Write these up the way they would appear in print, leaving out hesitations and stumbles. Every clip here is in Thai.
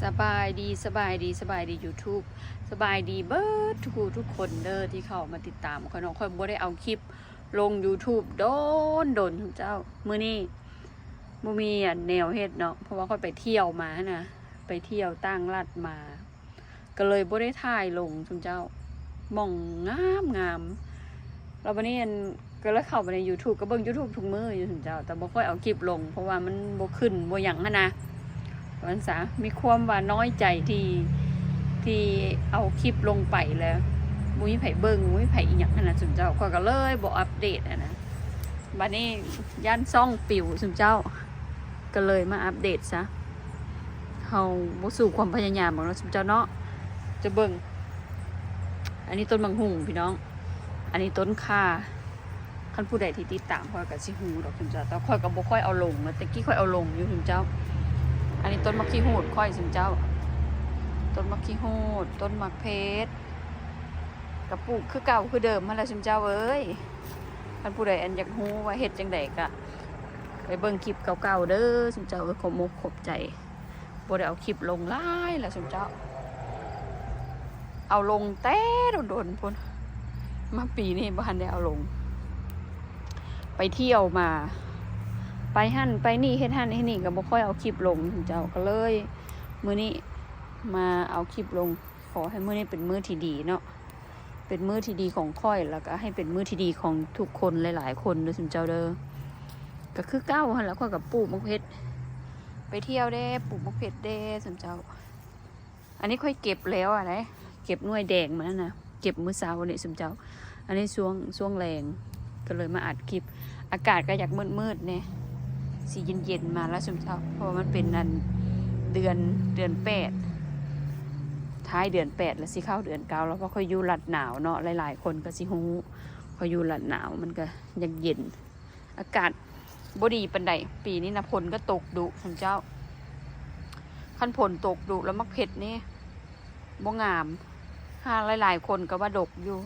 สบายดีสบายดีสบายดี YouTube สบายดีเบิร์ดทุกคนเด้อที่เข้ามาติดตามค่อยน้องค่อยบ่ได้เอาคลิปลง YouTube โดนทุกเจ้ามื้อนี้บ่มีแนวเฮ็ดเนาะเพราะว่าค่อยไปเที่ยวมานะไปเที่ยวตั้งรัฐมา ก็เลยบ่ได้ถ่ายลงทุกเจ้าม่องงามแล้ววันนี้ก็เลยเข้าไปใน YouTube ก็เบิ่ง YouTube ทุกมื้ออยู่ทุกเจ้าแต่บ่ค่อยเอาคลิปลงเพราะว่ามันบ่ขึ้นบ่หยังหั้นนะวันษามีความว่าน้อยใจที่เอาคลิปลงไปแล้วมุ้ยไผ่เบิ้งมุ้ยไผ่อีหยังขนาดสุนเจ้าก็เลยบอกอัปเดตนะบัดนี้ย่านซ่องปิวสุนเจ้าก็เลยมาอัปเดตซะเฮาบ่สู่ความพยายามของเราสุนเจ้าเนาะจะเบิ้งอันนี้ต้นบางหุ่งพี่น้องอันนี้ต้นข่าคันผู้ใดที่ติดตามค่อยก็สิฮู้ดอกสุนเจ้าแต่ค่อยก็บ่ค่อยเอาลงแต่กี้ค่อยเอาลงอยู่สุนเจ้าอันนี้ต้นมะขี้หูดค่อยสิเจ้าต้นมะขี้หูดต้นมะเพชรกระปุกคือเก่าคือเดิมมาแล้วสิเจ้าเอ้ยท่านผู้ใดอันอยากฮู้ว่าเฮ็ดจังไดกะไปเบิ่งคลิปเก่าๆเด้อสิเจ้าขอบมกขอบใจบ่ได้เอาคลิปลงหลายแล้วสิเจ้าเอาลงแต่โดนๆพุ่นมาปีนี้บ่ทันได้เอาลงไปเที่ยวมาไปหั่นไปนี่เฮ็ดหั่นเฮ็ดนี่ก็บ่ค่อยเอาคลิปลงเจ้าก็เลยมื้อนี้มาเอาคลิปลงขอให้มื้อนี้เป็นมื้อที่ดีเนาะเป็นมื้อที่ดีของค่อยแล้วก็ให้เป็นมื้อที่ดีของทุกคนหลายๆคนเด้อเจ้าเด้อก็คือเก้าหั่นแล้วค่อยกับปลูกมะเพชรไปเที่ยวเด้ปลูกมะเพชรเด้เจ้าอันนี้ค่อยเก็บแล้วอ่ะนะเก็บหน่วยแดงมาแล้วนะเก็บมื้อเช้านี่เจ้าอันนี้ช่วงแรงก็เลยมาอัดคลิปอากาศก็อยากมืดๆเนี่ยสีเย็นๆมาแล้วชมเช้าเพราะมันเป็นนันเดือน8ท้ายเดือน8แล้วสิเข้าเดือน9แล้วก็ค่อยอยู่ลัดหนาวเนาะหลายๆคนก็สิฮู้พออยู่ลัดหนาวมันก็ยังเย็นอากาศบ่ดีปานใดปีนี้นะฝนก็ตกดุชมเจ้าคันฝนตกดุแล้วมักเผ็ดนี่บ่งามหลายๆคนก็ว่าดกอยู่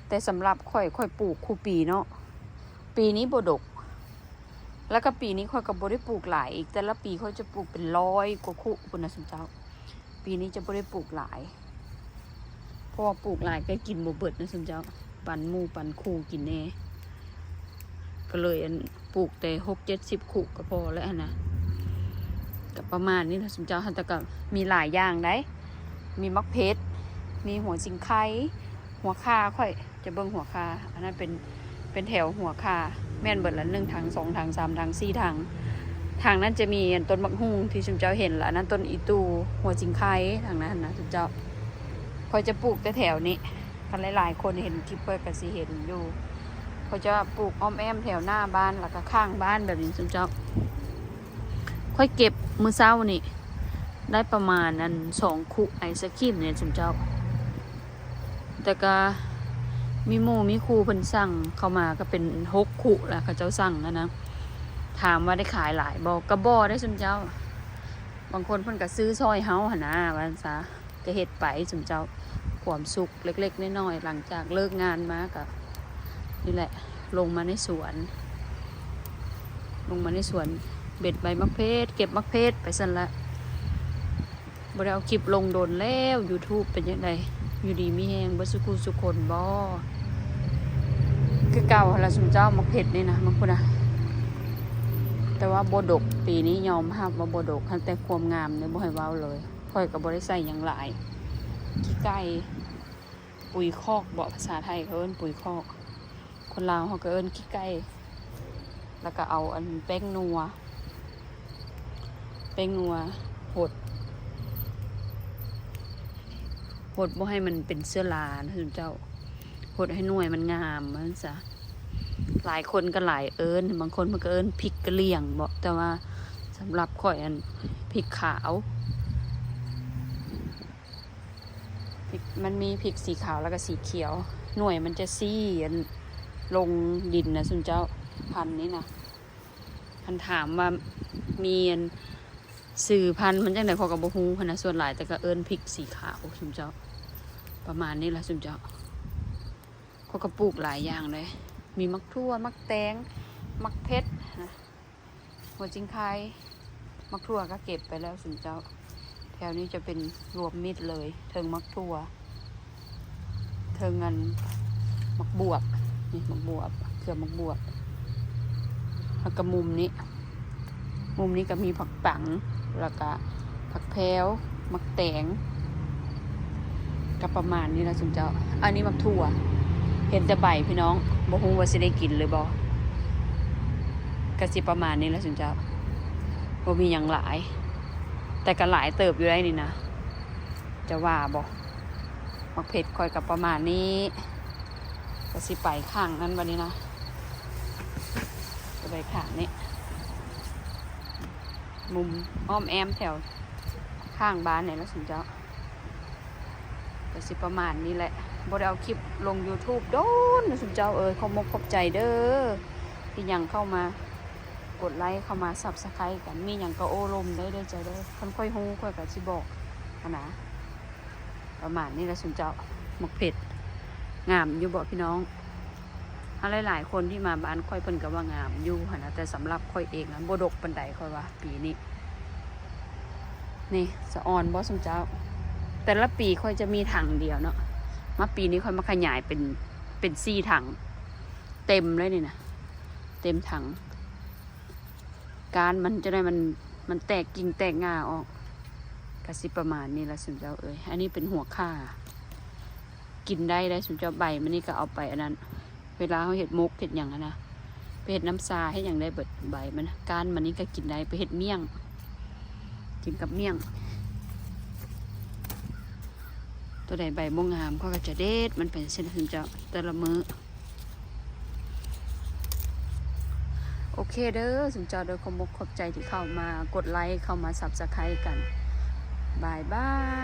แต่สำหรับค่อยปลูกคู่ปีเนาะปีนี้บ่ดกแล้วก็ปีนี้ค่อยก็บ่ได้ปลูกหลายอีกแต่ละปีเขาจะปลูกเป็น100 กว่าคู่คุณนะสมเจ้าปีนี้จะบ่ได้ปลูกหลายเพราะว่าปลูกหลายก็กินบ่เบิดนะสมเจ้าปันหมู่ปันคู่กินแน่ก็เลยปลูกแต่60-70 คู่ก็พอแล้วนะก็ประมาณนี้นะสมเจ้าแต่ก็มีหลายอย่างได้มีมะเพชรมีหัวสิงไข่หัวข่าค่อยจะเบิ่งหัวข่าอันนั้นเป็นแถวหัวข่าแม่นเบิดละ1 ถัง 2 ถัง 3 ถัง 4 ถังทางนั้นจะมีต้นมะฮุ่งที่ชุมเจ้าเห็นละนั้นต้นอีตูหัวจิงไข่ทางนั้นนะชุมเจ้าคอยจะปลูกแต่แถวนี้กันหลายๆคนเห็นคลิปเพื่อก็สิเห็นอยู่เขาจะปลูกอ้อมแอมแถวหน้าบ้านแล้วก็ข้างบ้านแบบนี้ชุมเจ้าค่อยเก็บมื้อเช้านี่ได้ประมาณ2 คุไอศครีมเนี่ยชุมเจ้าแต่ก็มีหมู่มีครูเพิ่นสั่งเข้ามาก็เป็น6 คุแล้วเขาเจ้าสั่งนะถามว่าได้ขายหลายบ่ก็บ่ได้ซุมเจ้าบางคนเพิ่นก็ซื้อซอยเฮาหั่นนะว่าซั่นซะก็เฮ็ดไปซุมเจ้าความสุขเล็กๆน้อยๆหลังจากเลิกงานมาก็นี่แหละลงมาในสวนเบ็ดใบมะเพชรเก็บมะเพชรไปซั่นละบ่ได้เอาคลิปลงโดนแล้ว YouTube เป็นจังไดอยู่ดีมีแฮงบ่สุขุสุคนบ่คือเก่าหั่นล่ะซุมเจ้ามะเพชรนี่นะมันพุ่นน่ะแต่ว่าบ่ดกปีนี้ยอมรับว่าบ่ดกแต่ความงามเนี่ยบ่ให้เว้าเลยค่อยก็บ่ได้ใส่หยังหลายขี้ไก่ปุ๋ยคอกบ่ภาษาไทยเขาเอิ้นปุ๋ยคอกคนลาวเขาก็เอิ้นขี้ไก่แล้วก็เอาแป้งนัวหดบ่ให้มันเป็นเชื้อรานะคุณเจ้าหดให้หน่วยมันงามมันซะหลายคนก็หลายเอิ้นบางคนมันก็เอิ้นพริกกะเหรี่ยงบอกแต่ว่าสำหรับข่อยพริกขาวมันมีพริกสีขาวแล้วก็สีเขียวหน่วยมันจะซี่ลงดินนะคุณเจ้าพันนี้นะพันถามว่ามีสื่อพันมันจังได๋เขาก็บ่ฮู้นะส่วนหลายแต่ก็เอิ้นพริกสีขาวคุณเจ้าประมาณนี้ล่ะคุณเจ้าเขาก็ปลูกหลายอย่างเลยมีมักทั่วมักแตงมักเพชรนะหัวจิงไข่มักทั่วก็เก็บไปแล้วสุนเจ้าแถ วนี้จะเป็นรวมมิตรเลยเทิงมักทั่วเทิงเงินมักบวบนี่มักบวบเกลือมักบวบแล้วก็มุมนี้ก็มีผักปังแล้วก็ผักแพรวมักแตงก็ประมาณนี้นะสุนเจ้าอันนี้มักทั่วเห็นแต่ใบพี่น้องบ่ฮู้ว่าสิได้กินหรือบ่ก็สิประมาณนี้แหละสุนเจ้าบ่มีหยังหลายแต่ก็หลายเติบอยู่ได้นี่นะจะว่าบ่มักเผ็ดค่อยกับประมาณนี้ก็สิไปข้างนั้นบัดนี้นะจะไปข้างนี้มุมอ้อมแอมแถวข้างบ้านเนี่ยแล้วสุนเจ้าก็สิประมาณนี้แหละบ่ได้เอาคลิปลง YouTube โดนนะสุนเจ้าขอบใจเด้อที่ยังเข้ามากดไลค์เข้ามา Subscribe กันมีหยังก็โอ้ลมได้ใจเด้อคันค่อยฮู้ค่อยก็สิบอกนะประมาณนี้แหละสุนเจ้าหมกเผ็ดงามอยู่บ่พี่น้องหลายๆคนที่มาบ้านค่อยเพิ่นก็ว่างามอยู่หั่นนะแต่สำหรับค่อยเองนะบ่ดกปานใดค่อยว่าปีนี้นี่สะออนบ่สุนเจ้าแต่ละปีค่อยจะมีถังเดียวเนาะมาปีนี้ค่อยมาขยายเป็น4 ถังเต็มเลยนี่นะเต็มถังการมันจะได้มันแตกกิ่งแตกง่าออกกระสิประมาณนี้ละสุนเจ้าอันนี้เป็นหัวข่ากินได้สุนเจ้าใบมันนี่ก็เอาไปอันนั้นเวลาเขาเห็ดมุกเห็ดอย่างนั้นนะไปเห็ดน้ำซาให้อย่างได้เบิดใบมันการมันนี่ก็กินได้ไปเห็ดเมี่ยงกินกับเมี่ยงตัวใดใบม่วงงามก็จะเด็ดมันเป็นเส้นสุนเจ้าแต่ละมื้อโอเคเด้อสุนเจ้าเด้อขอบใจที่เข้ามากดไลค์เข้ามาSubscribeกันบายบาย